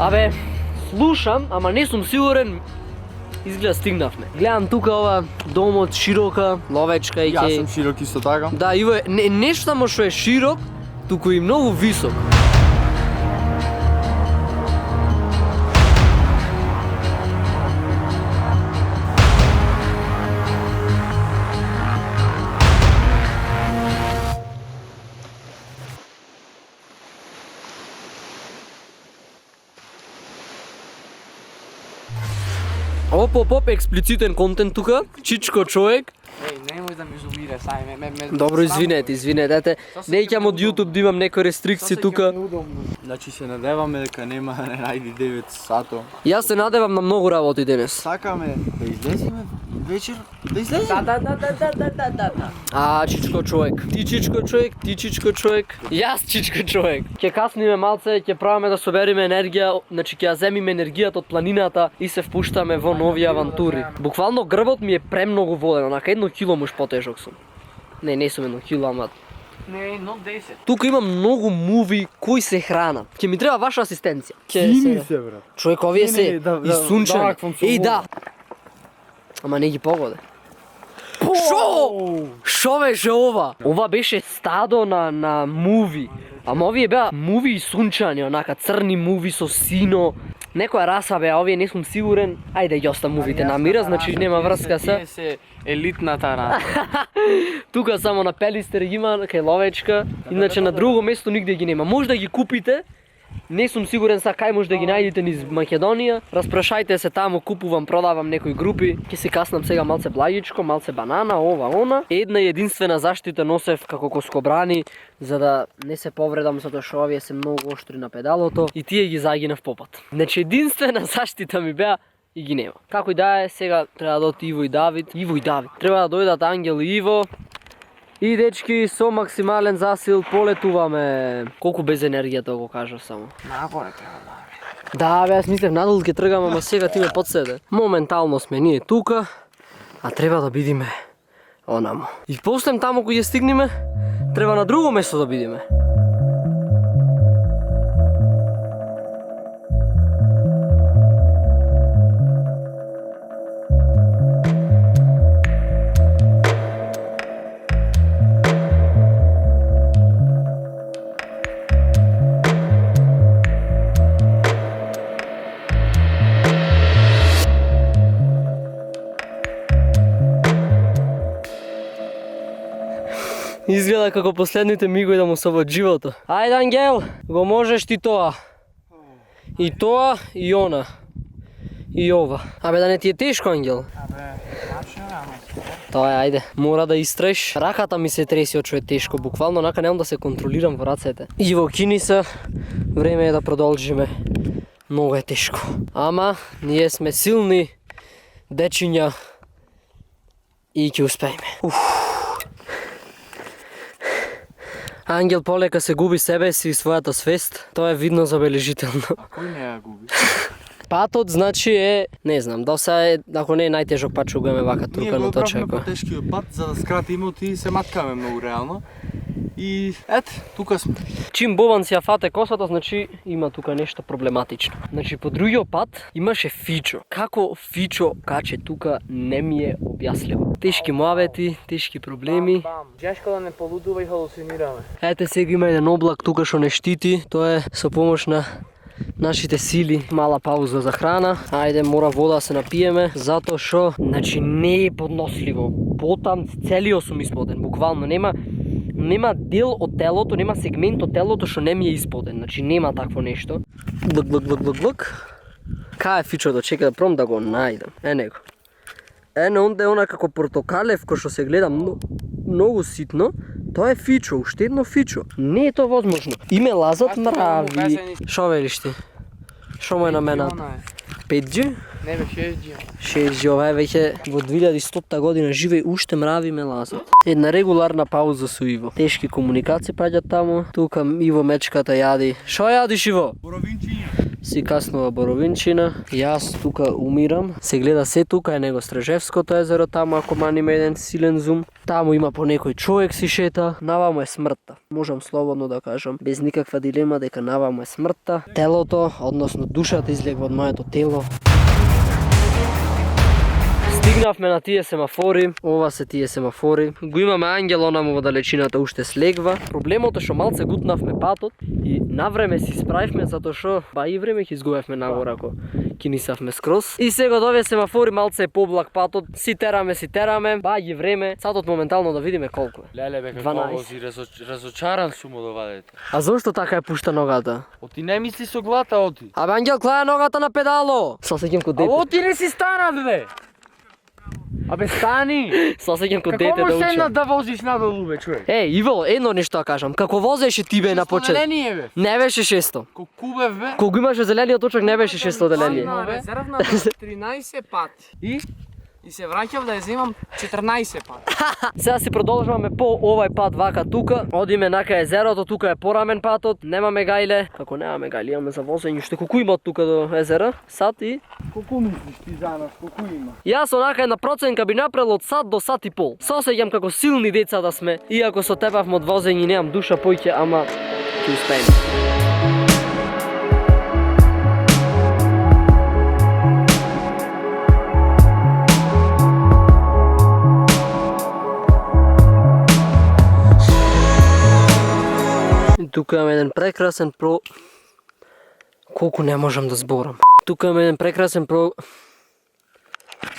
Абе, слушам, ама не сум сигурен. Изгледа стигнавме. Гледам тука ова домот широка, ловечка и Јас сум широк исто така. Да, Иво е не само што е широк, туку и многу висок. Оп, експлицитен контент тука, чичко човек. Немој да ме зумира, сај Добро, извинете, неќам од YouTube да имам некои рестрикции тука. Значи се надеваме дека нема најди 9 сато. Јас се надевам на многу работи денес. Сакаме да излеземе вечер, да излеземе. Да. Чичко човек. Ти чичко човек. Јас чичко човек. Ќе касниме малце, ќе правиме да собериме енергија, значи ќе ја земиме енергијата од планината и се впуштаме во нови авантури. Буквално грбот ми е премногу воден, онака 1 кило муж потежок сум. Не сум 1 кило, ама... Не, но 10. Тука има многу муви кои се хранат. Ќе ми треба ваша асистенција. Сини се, брат. Човек, овие се и сунчани. Да. Ама не ги погоде. Шо беше ова? Ова беше стадо на муви. Ама овие беа муви и сунчани, онака црни муви со сино. Некоја раса беа, овие не сум сигурен. Ајде ги оста мувите намира, значи нема врска са. Тие се елитната раса. Тука само на Пелистер ги има, кај ловечка. Иначе на друго место нигде ги нема. Може да ги купите. Не сум сигурен са кај може да ги најдете низ Македонија. Распрашајте се таму, купувам, продавам некои групи. Ќе си каснам сега малце благичко, малце банана, ова, она. Една и единствена заштита носев како коскобрани, за да не се повредам, затоа што овие се многу оштри на педалото и тие ги загинав по пат. Значи единствена заштита ми беа и ги нема. Како и да е, сега треба да дојдат Иво и Давид. Треба да дојдат Ангел и Иво. И дечки, со максимален засил полетуваме. Колку без енергија го кажав само. Нагоре треба да. Да, бе, јас мислев надолу ќе тргам, ама сега ти ме подседе. Моментално сме ние тука, а треба да бидиме онамо. И после таму кој ќе стигнеме, треба на друго место да бидиме. Изгледа како последните мигови да му се од живото. Ајде, Ангел, го можеш ти тоа. И тоа, и она. И ова. Абе, да не ти е тешко, Ангел? Абе, наче рано. Тоа е, ајде. Мора да истреш. Раката ми се треси од што е тешко. Буквално, онака немам да се контролирам во рацете. Иво, кини се. Време е да продолжиме. Многу е тешко. Ама, ние сме силни дечиња и ќе успееме. Ангел полека се губи себе си и својата свест. Тоа е видно забележително. А кој не ја губи? Патот значи е, не знам, ако не е најтежок пат што го имаме вака трукано тоа Ние го правиме потешкиот пат за да скратиме и се маткаме многу реално. И тука сме. Чим Бован си ја фате косата, значи има тука нешто проблематично. Значи по другиот пат имаше Фичо. Како Фичо каче тука не ми е објасливо. Тешки муавети, тешки проблеми. Джешко да не полудува и халусинираме. Ете сега има еден облак тука што не штити, тоа е со помош на нашите сили. Мала пауза за храна. Ајде, мора вода да се напиеме, затоа што значи не е подносливо. Потам целиот сум исподен, буквално нема дел од телото, нема сегмент од телото што не ми е исподен. Значи нема такво нешто. Блк. Кај е Фичото? Чекај да пробам да го најдам. Него. Онде она како портокалев кој што се гледа многу ситно. Тоа е Фичо, уште едно Фичо. Не е тоа возможно. Име лазат мрави. Шо велиш ти? Шо му е на мене? 5G? Не бе, 6G. 6G, ова е веќе во 2100 година живе и уште мрави ме лазат. Една регуларна пауза со Иво. Тешки комуникации праќат таму. Тука Иво мечката јади. Шо јадиш, Иво? Боровинчиња. си каснува Боровинчина. Јас тука умирам. Се гледа се тука е него Стражевското езеро, таму ако маниме еден силен зум. Таму има по некој човек си шета. Наваму е смртта. Можам слободно да кажам, без никаква дилема дека наваму е смртта. Телото, односно душата излегва од моето тело. Стигнавме на тие семафори, ова се тие семафори. Го имаме ангел онаму во далечината уште слегва. Проблемот е што малце гутнавме патот и навреме си справивме затоа што и време ќе изгубевме нагора ако ќе нисавме скроз. И сега од овие семафори малце е поблак патот, си тераме, и време. Сатот моментално да видиме колку е. Леле бе, како вози, разочаран сум од ова дете. А зошто така е пушта ногата? Оти не мисли со глата, оти. Абе ангел, клаја ногата на педало. Се сеќам ко дете. А оти не си стана, бе. Абе стани! Се сеќам ко дете Како да можеш учам. да возиш надолу, бе, човек? Иво, едно нешто да кажам. Како возеше ти бе на почет? Деление, бе. Не беше 600. Колку бев, бе? Кога имаше зелениот точак не беше 600 деление. На резервна 13 пати. И се враќав да ја земам 14 пати. Сега си продолжуваме по овај пат вака тука. Одиме нака езерото, тука е порамен патот. Немаме гајле. Како немаме гајле, имаме за возење. Што колку има тука до езера? Сат и... Колку мислиш ти за нас, колку има? Јас онака една проценка би направил од сат до сат и пол. Се осеќам како силни деца да сме. Иако со тепавме од возење немам душа појќе, ама ќе успееме. Тука имаме еден прекрасен Колку не можам да зборам. Тука имаме еден прекрасен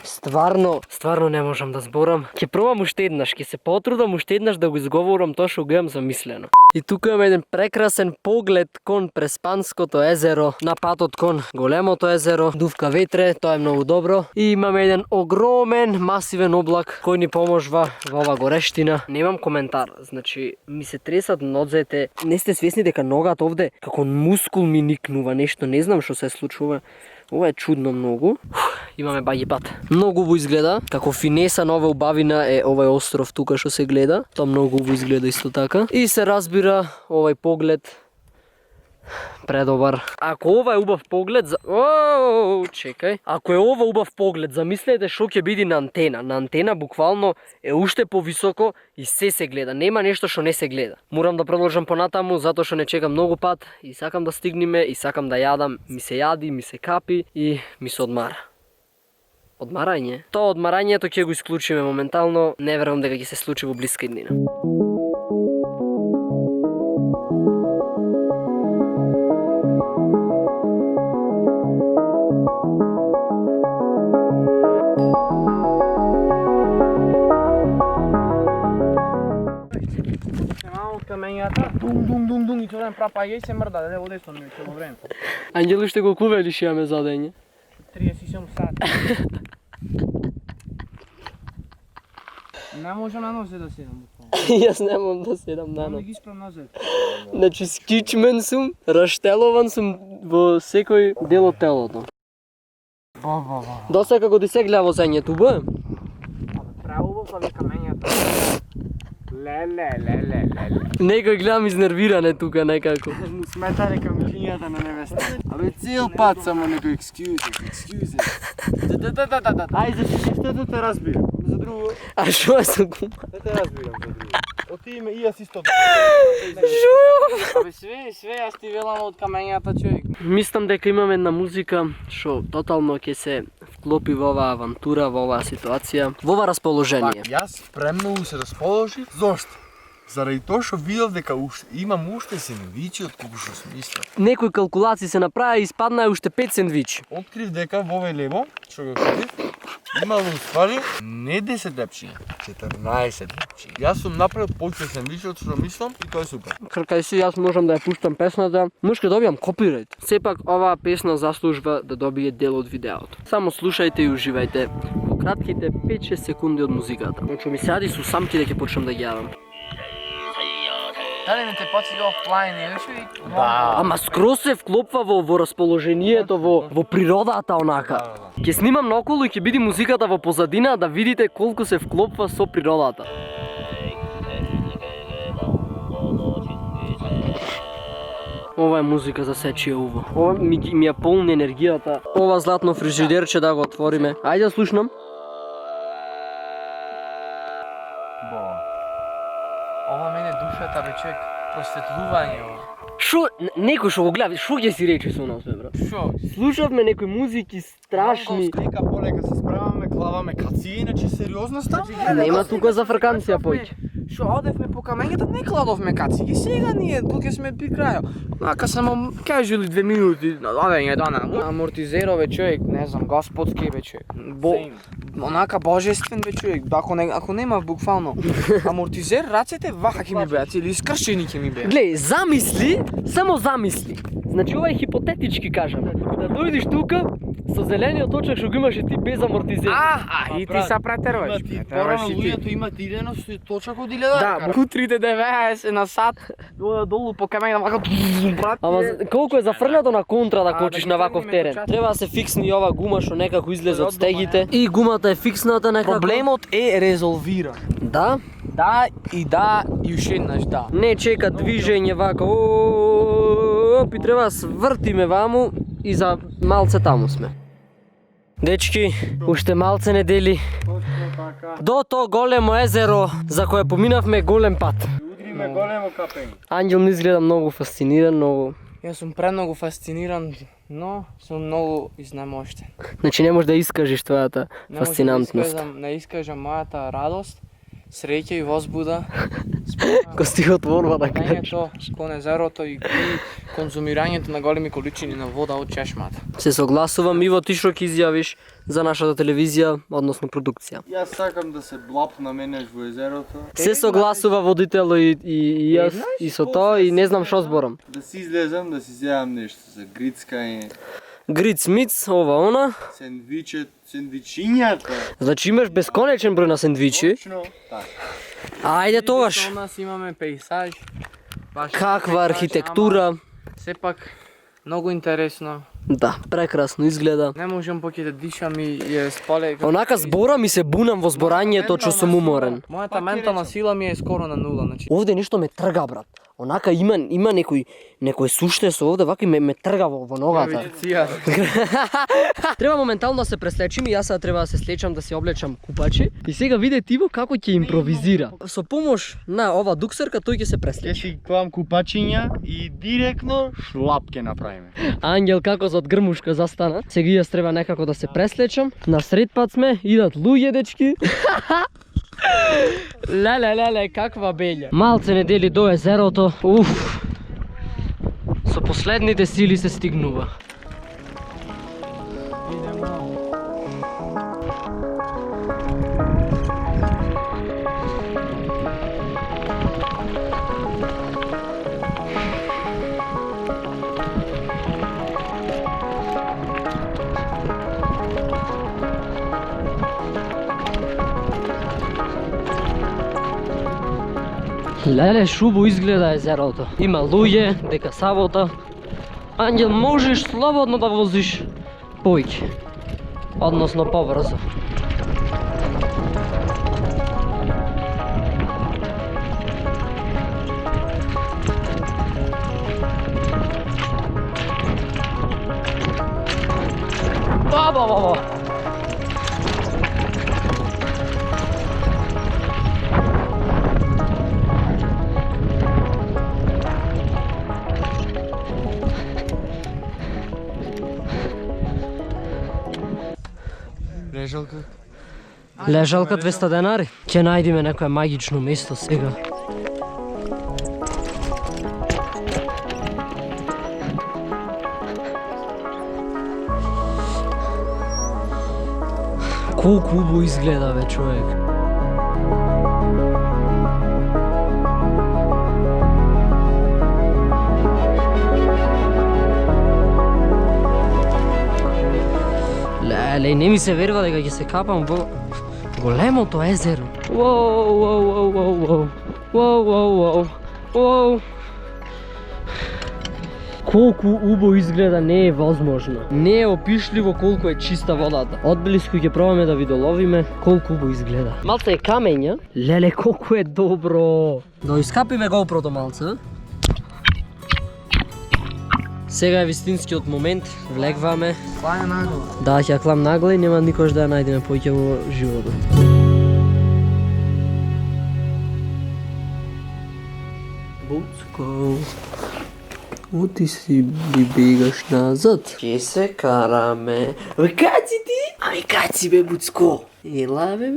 Стварно не можам да зборам. Ќе пробам уште еднаш, ќе се потрудам уште еднаш да го изговорам тоа што го имам замислено. И тука имаме еден прекрасен поглед кон Преспанското езеро, на патот кон големото езеро, дувка ветре, тоа е многу добро. И имаме еден огромен масивен облак кој ни поможува во ова горештина. Немам коментар, значи ми се тресат нозете. Не сте свесни дека ногата овде како мускул ми никнува нешто, не знам што се случува. Ова е чудно многу. Имаме баѓи пат. Многу убаво изгледа. Како финеса на ова убавина е овај остров тука што се гледа. Тоа многу убаво изгледа исто така. И се разбира овај поглед предобар. Ако ова е убав поглед чекај. Ако е ова убав поглед, замислете што ќе биде на антена. На антена буквално е уште повисоко и се гледа. Нема нешто што не се гледа. Морам да продолжам понатаму затоа што не чекам многу пат и сакам да стигнеме и сакам да јадам. Ми се јади, ми се капи и ми се одмара. Одмарање? Тоа одмарањето ќе го исклучиме моментално. Не верувам дека ќе се случи во блиска иднина. Камењата, дум, и тоа не прапа и се мрда, да оде со цело време. Ангелу ще колку велиш имаме за дење? 37 сати. Не можам на нозе да седам. Јас немам да седам на Не нос. ги спрем назад. Значи скичмен сум, раштелован сум во секој дел од телото. Доста како ти се гледа возењето, бе? Право во камењата. Леле. Некој гледам изнервиране тука некако. Му смета дека милињата на невеста. Абе цел пат само некој excuse. Да. Ајде за шифтето те разбирам. За друго, А шо е со гума? не те разбирам за друго. Оти име и јас исто. Абе све јас ти велам од камењата, човек. Мислам дека имам една музика што тотално ќе се вклопи во оваа авантура, во оваа ситуација, во ова расположение. Јас премногу се расположив. Зошто? Заради тоа што видов дека имам уште сендвичи од колку што смислам. Некои калкулации се направи и испаднаа уште 5 сендвичи. Открив дека во овој лебо, што го купив, имало уствари не 10 лепчиња, 14 лепчиња. Јас сум направил повеќе сендвичи од што мислам и тоа е супер. Кај си јас можам да ја пуштам песната, но ќе добијам копирајт. Сепак оваа песна заслужува да добие дел од видеото. Само слушајте и уживајте во кратките 5-6 секунди од музиката. Значи ми се јади со самки да ќе почнам да ги јадам. Дали не те подсеќа офлайн, или што? Да. Ама скроз се вклопва во расположението, во природата онака. Ќе снимам наоколу и ќе биде музиката во позадина да видите колку се вклопва со природата. Ова е музика за сечие уво. Ова ми ја полни енергијата. Ова златно фрижидерче да го отвориме. Ајде да слушнам. Ова мене душата бе човек, просветлување ова. Шо, некој што го гледа, шо ќе си рече со нас бе брат? Шо? Слушавме некои музики страшни. Нека полека се справаме, клаваме каци, иначе сериозно става. Нема тука за фрканција појќе. Шо одевме по камењата, не кладовме каци. И сега ние тука сме при крајот. Ака само кажули 2 минути, одење дана. Амортизерове човек, не знам, господски бе човек. Онака божествен бе човек. Ако нема буквално амортизер, рацете вака ќе ми беат или искршени ќе ми беат. Глеј, замисли, само замисли. Значи ова е хипотетички кажам. Да дојдеш тука со зелениот точак што го имаше ти без амортизер. И ти са претеруваш. Порано луѓето имат идено со точак од 1000. Да, утрите 90 на сат, долу по камења вака брат. Ама колку е зафрлято на контра да кочиш на ваков терен. Треба да се фиксни ова гума што некако излезе од стегите. И гумата е фиксната некако. Проблемот е резолвиран. Да? Да, и уште еднаш да. Не чека движење вака. Оп, и треба да свртиме ваму и за малце таму сме. Дечки, уште малце недели. До то големо езеро за кое поминавме голем пат. Удриме големо капење. Ангел ми изгледа многу фасциниран, многу. Јас сум премногу фасциниран, но сум многу изнемоштен. Значи не можеш да искажеш твојата фасцинантност. Не искажам мојата радост, среќа и возбуда. Ко стихотворба да кажеш. Ходењето кон езерото и конзумирањето на големи количини на вода од чешмата. Се согласувам, Иво, ти што ќе изјавиш за нашата телевизија, односно продукција? Јас сакам да се блапна менеш во езерото. Се согласува водитело и јас и со тоа и не знам што зборам. Да си излезам, да си земам нешто за грицкање, Гриц миц, ова она. сендвичињата. Значи имаш бесконечен број на сендвичи. Точно, така. Ајде тогаш. У нас имаме пейзаж. Каква архитектура. Сепак многу интересно. Да, прекрасно изгледа. Не можам поќе да дишам и е спале. Онака зборам и се бунам во зборањето, што сум уморен. Мојата ментална сила ми е скоро на нула, значи. Овде нешто ме трга, брат. Онака има некој суштес овде, вака и ме трга во ногата. Треба моментално да се преслечим и јас сега треба да се слечам, да се облечам купачи. И сега виде Тиво како ќе импровизира. Со помош на ова дуксерка тој ќе се Ќе преслечи. си клам купачиња и директно шлап ќе направиме. Ангел како зад грмушка застана. Сега јас треба некако да се преслечам. На сред пат сме, идат луѓе, дечки. Леле, каква белја. Малце недели до езерото. Уф. Со последните сили се стигнува. Леле, шубо изгледа езерото. Има луѓе, дека сабота. Ангел, можеш слободно да возиш појќе. Односно побрзо. Ба. Лежалка. Лежалка 200 денари. Ќе најдеме некое магично место сега. Колку убаво изгледа бе човек. Леле, не ми се верува дека ќе се капам во големото езеро. Воу. Колку убаво изгледа, не е возможно. Не е опишливо колку е чиста водата. Одблиску ќе пробаме да ви доловиме колку убаво изгледа. Малце е камења. Леле, колку е добро. Да искапиме GoPro-то малце. Сега е вистинскиот момент, влегваме. Кланя нагла. Да, ќе ја клам нагла и нема никош да ја најдеме поќе во животот. Буцко, оти си би бегаш назад. Ке се караме. Кај си ти? Ами кај си бе, Буцко? Ела бе,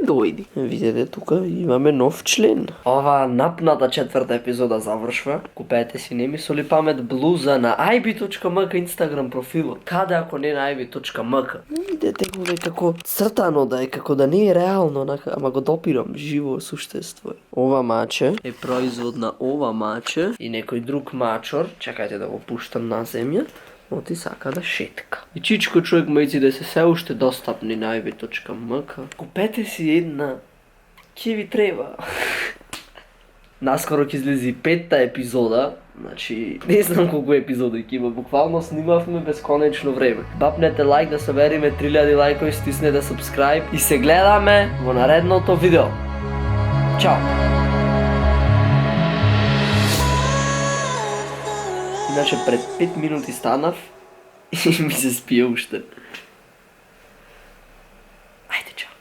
дојди. Видете, тука имаме нов член. Ова напната 4-та епизода завршва. Купете си Не ми соли памет блуза на ib.mk Инстаграм профилот. Каде ако не на ib.mk? Видете го бе како цртано да е, како да не е реално, ама го допирам, живо суштество е. Ова маче е производ на ова маче и некој друг мачор. Чекајте да го пуштам на земја. Оти сака да шетка. И чичко човек мајци да се се уште достапни на ib.mk. Купете си една. Ке ви треба. Наскоро ќе излези 5-та епизода. Значи, не знам колку епизоди ќе има. Буквално снимавме бесконечно време. Бапнете лайк да собериме 3000 лайкови, стиснете subscribe и се гледаме во наредното видео. Чао! Иначе пред 5 минути станав и ми се спие уште.